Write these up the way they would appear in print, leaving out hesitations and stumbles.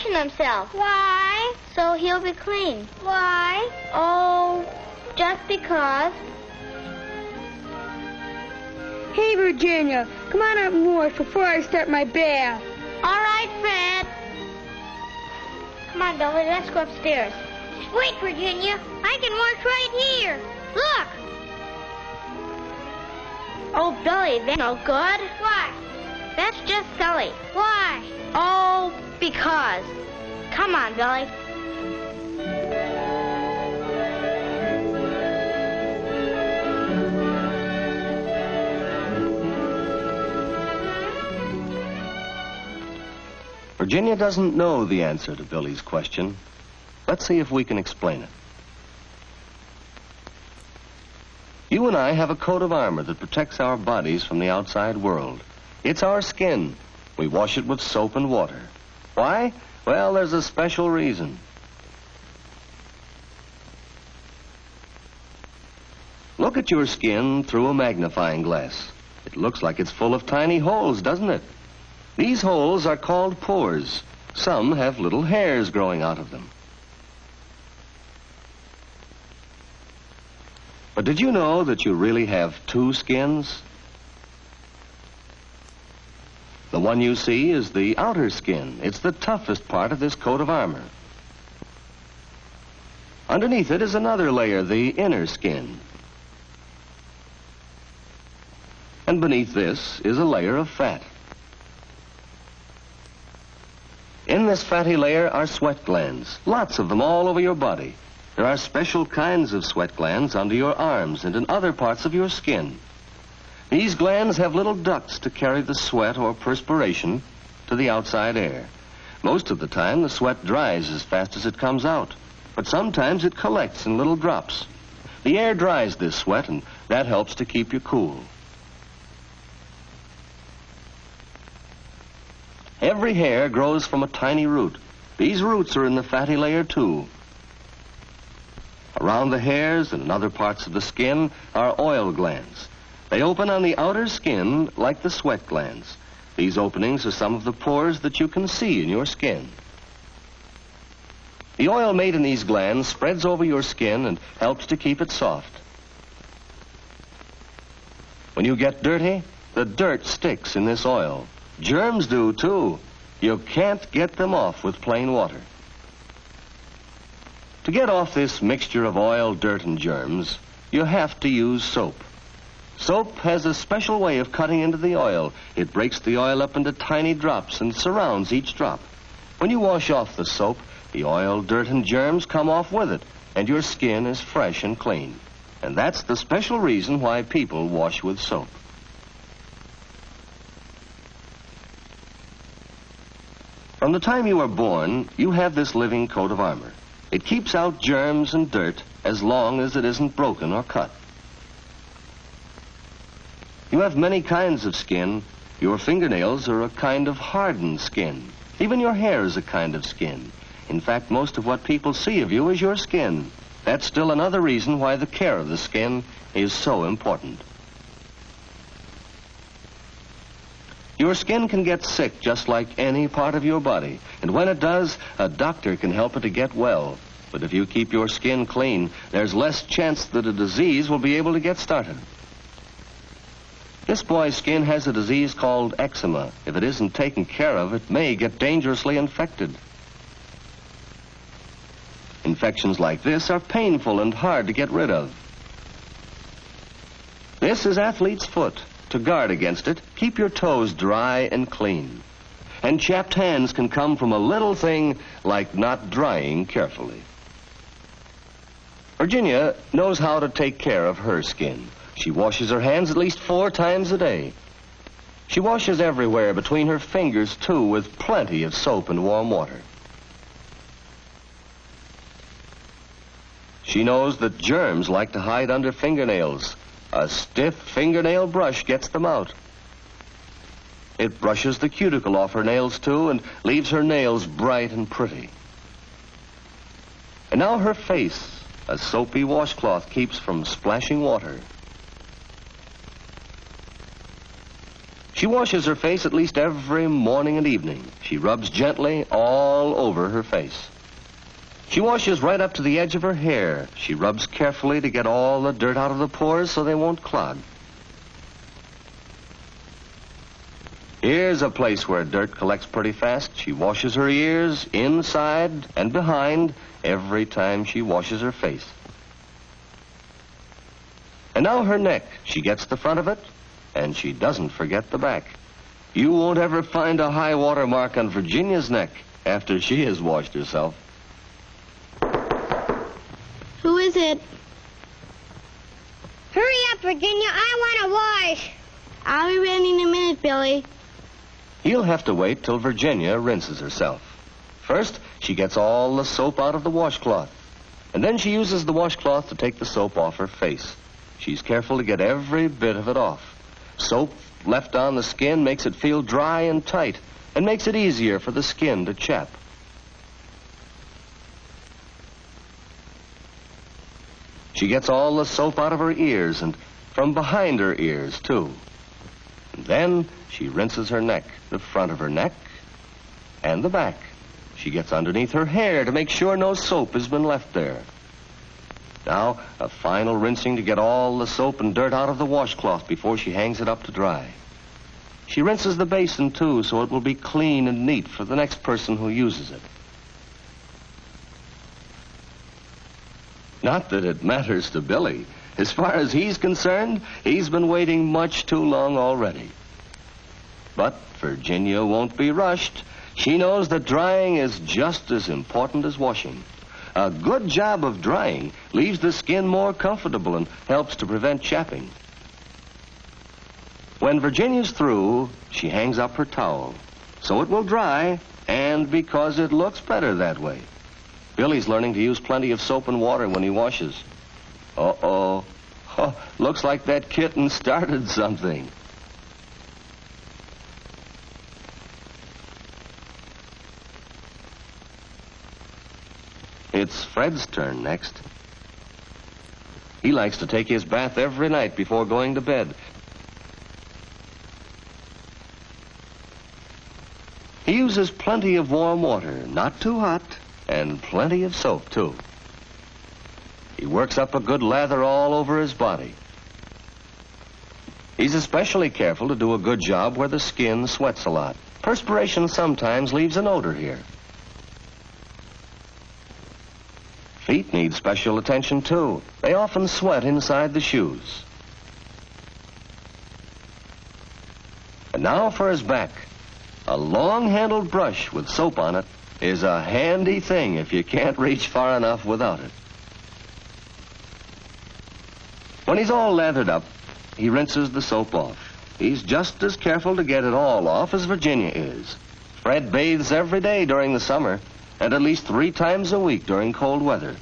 washing himself. Why? So he'll be clean. Why? Oh, just because. Hey, Virginia, come on up and wash before I start my bath. All right, Fred. Come on, Billy, let's go upstairs. Wait, Virginia. I can wash right here. Look. Oh, Billy, that's no good. Why? That's just silly. Why? Oh, because. Come on, Billy. Virginia doesn't know the answer to Billy's question. Let's see if we can explain it. You and I have a coat of armor that protects our bodies from the outside world. It's our skin. We wash it with soap and water. Why? Well, there's a special reason. Look at your skin through a magnifying glass. It looks like it's full of tiny holes, doesn't it? These holes are called pores. Some have little hairs growing out of them. But did you know that you really have two skins? The one you see is the outer skin. It's the toughest part of this coat of armor. Underneath it is another layer, the inner skin. And beneath this is a layer of fat. In this fatty layer are sweat glands, lots of them all over your body. There are special kinds of sweat glands under your arms and in other parts of your skin. These glands have little ducts to carry the sweat or perspiration to the outside air. Most of the time, the sweat dries as fast as it comes out, but sometimes it collects in little drops. The air dries this sweat, and that helps to keep you cool. Every hair grows from a tiny root. These roots are in the fatty layer, too. Around the hairs and in other parts of the skin are oil glands. They open on the outer skin like the sweat glands. These openings are some of the pores that you can see in your skin. The oil made in these glands spreads over your skin and helps to keep it soft. When you get dirty, the dirt sticks in this oil. Germs do, too. You can't get them off with plain water. To get off this mixture of oil, dirt, and germs, you have to use soap. Soap has a special way of cutting into the oil. It breaks the oil up into tiny drops and surrounds each drop. When you wash off the soap, the oil, dirt, and germs come off with it, and your skin is fresh and clean. And that's the special reason why people wash with soap. From the time you were born, you have this living coat of armor. It keeps out germs and dirt as long as it isn't broken or cut. You have many kinds of skin. Your fingernails are a kind of hardened skin. Even your hair is a kind of skin. In fact, most of what people see of you is your skin. That's still another reason why the care of the skin is so important. Your skin can get sick just like any part of your body, and when it does, a doctor can help it to get well. But if you keep your skin clean, there's less chance that a disease will be able to get started. This boy's skin has a disease called eczema. If it isn't taken care of, it may get dangerously infected. Infections like this are painful and hard to get rid of. This is athlete's foot. To guard against it, keep your toes dry and clean. And chapped hands can come from a little thing like not drying carefully. Virginia knows how to take care of her skin. She washes her hands at least 4 times a day. She washes everywhere between her fingers, too, with plenty of soap and warm water. She knows that germs like to hide under fingernails. A stiff fingernail brush gets them out. It brushes the cuticle off her nails, too, and leaves her nails bright and pretty. And now her face, a soapy washcloth keeps from splashing water. She washes her face at least every morning and evening. She rubs gently all over her face. She washes right up to the edge of her hair. She rubs carefully to get all the dirt out of the pores so they won't clog. Here's a place where dirt collects pretty fast. She washes her ears inside and behind every time she washes her face. And now her neck. She gets the front of it, and she doesn't forget the back. You won't ever find a high water mark on Virginia's neck after she has washed herself. Who is it? Hurry up, Virginia. I want to wash. I'll be ready in a minute, Billy. He'll have to wait till Virginia rinses herself. First, she gets all the soap out of the washcloth. And then she uses the washcloth to take the soap off her face. She's careful to get every bit of it off. Soap left on the skin makes it feel dry and tight and makes it easier for the skin to chap. She gets all the soap out of her ears and from behind her ears, too. And then she rinses her neck, the front of her neck and the back. She gets underneath her hair to make sure no soap has been left there. Now, a final rinsing to get all the soap and dirt out of the washcloth before she hangs it up to dry. She rinses the basin, too, so it will be clean and neat for the next person who uses it. Not that it matters to Billy. As far as he's concerned, he's been waiting much too long already. But Virginia won't be rushed. She knows that drying is just as important as washing. A good job of drying leaves the skin more comfortable and helps to prevent chapping. When Virginia's through, she hangs up her towel, so it will dry, and because it looks better that way. Billy's learning to use plenty of soap and water when he washes. Uh-oh. Looks like that kitten started something. It's Fred's turn next. He likes to take his bath every night before going to bed. He uses plenty of warm water, not too hot, and plenty of soap, too. He works up a good lather all over his body. He's especially careful to do a good job where the skin sweats a lot. Perspiration sometimes leaves an odor here. Feet need special attention, too. They often sweat inside the shoes. And now for his back. A long-handled brush with soap on it is a handy thing if you can't reach far enough without it. When he's all lathered up, he rinses the soap off. He's just as careful to get it all off as Virginia is. Fred bathes every day during the summer, and at least 3 times a week during cold weather.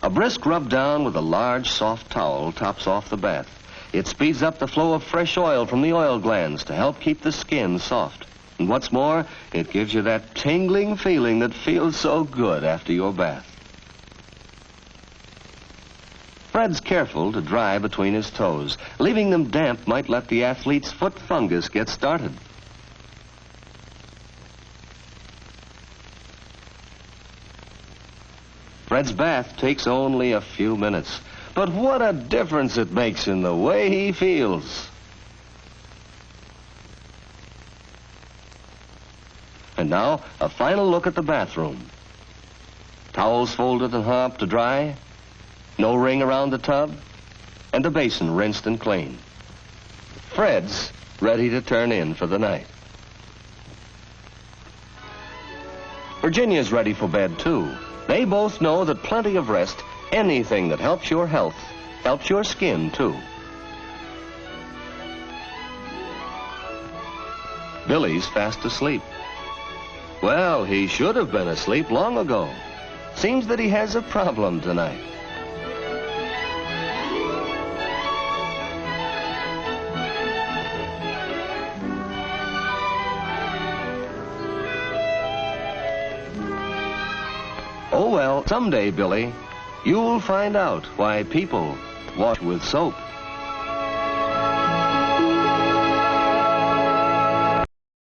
A brisk rub down with a large, soft towel tops off the bath. It speeds up the flow of fresh oil from the oil glands to help keep the skin soft. And what's more, it gives you that tingling feeling that feels so good after your bath. Fred's careful to dry between his toes. Leaving them damp might let the athlete's foot fungus get started. Fred's bath takes only a few minutes, but what a difference it makes in the way he feels. And now, a final look at the bathroom. Towels folded and hung up to dry, no ring around the tub, and the basin rinsed and clean. Fred's ready to turn in for the night. Virginia's ready for bed, too. They both know that plenty of rest, anything that helps your health, helps your skin, too. Billy's fast asleep. Well, he should have been asleep long ago. Seems that he has a problem tonight. Oh, well, someday, Billy, you'll find out why people wash with soap.